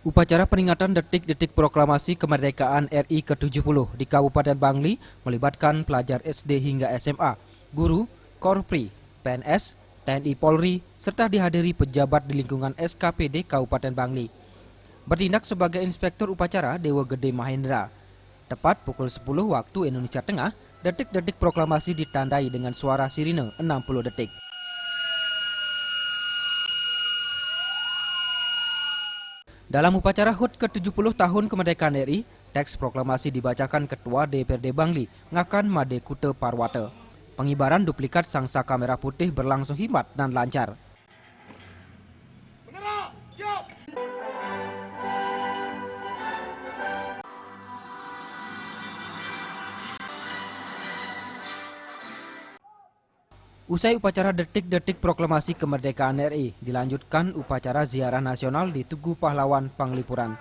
Upacara peringatan detik-detik proklamasi kemerdekaan RI ke-70 di Kabupaten Bangli melibatkan pelajar SD hingga SMA, guru, Korpri, PNS, TNI Polri, serta dihadiri pejabat di lingkungan SKPD Kabupaten Bangli. Bertindak sebagai inspektur upacara Dewa Gede Mahendra. Tepat pukul 10 waktu Indonesia Tengah, detik-detik proklamasi ditandai dengan suara sirine 60 detik. Dalam upacara HUT ke-70 tahun kemerdekaan RI, teks proklamasi dibacakan Ketua DPRD Bangli, Ngakan Made Kute Parwata. Pengibaran duplikat sangsaka merah putih berlangsung hikmat dan lancar. Usai upacara detik-detik proklamasi kemerdekaan RI, dilanjutkan upacara ziarah nasional di Tugu Pahlawan Panglipuran.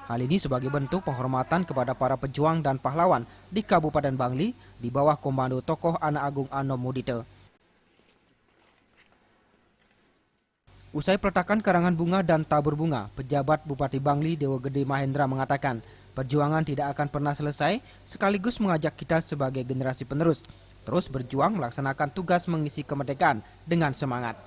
Hal ini sebagai bentuk penghormatan kepada para pejuang dan pahlawan di Kabupaten Bangli di bawah komando tokoh Anak Agung Anom Mudite. Usai peletakan karangan bunga dan tabur bunga, pejabat Bupati Bangli Dewa Gede Mahendra mengatakan, perjuangan tidak akan pernah selesai, sekaligus mengajak kita sebagai generasi penerus terus berjuang melaksanakan tugas mengisi kemerdekaan dengan semangat.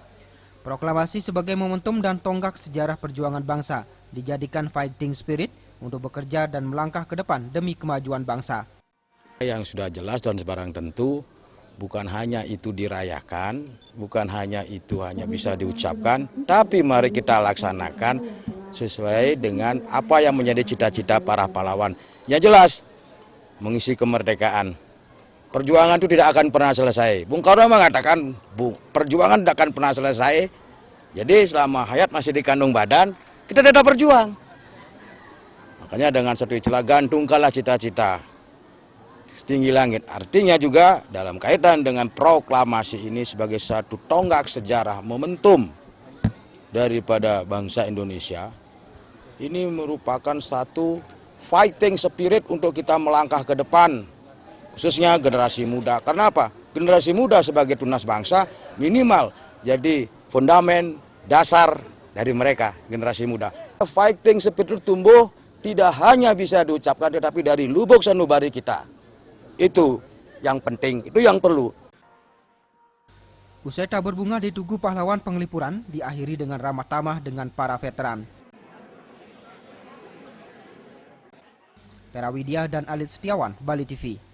Proklamasi sebagai momentum dan tonggak sejarah perjuangan bangsa dijadikan fighting spirit untuk bekerja dan melangkah ke depan demi kemajuan bangsa. Yang sudah jelas dan sebarang tentu, bukan hanya itu dirayakan, bukan hanya itu hanya bisa diucapkan, tapi mari kita laksanakan sesuai dengan apa yang menjadi cita-cita para pahlawan. Ya jelas, mengisi kemerdekaan. Perjuangan itu tidak akan pernah selesai. Bung Karno mengatakan, perjuangan tidak akan pernah selesai. Jadi selama hayat masih di kandung badan, kita tetap berjuang. Makanya dengan satu istilah, gantungkanlah cita-cita setinggi langit. Artinya juga dalam kaitan dengan proklamasi ini sebagai satu tonggak sejarah, momentum daripada bangsa Indonesia. Ini merupakan satu fighting spirit untuk kita melangkah ke depan. Khususnya generasi muda. Karena apa? Generasi muda sebagai tunas bangsa minimal jadi fondamen dasar dari mereka, generasi muda. Fighting spirit itu tumbuh tidak hanya bisa diucapkan tetapi dari lubuk sanubari kita. Itu yang penting, itu yang perlu. Usai tabur bunga di Tugu Pahlawan Penglipuran diakhiri dengan ramah tamah dengan para veteran. Pera Widya dan Alit Setiawan, Bali TV.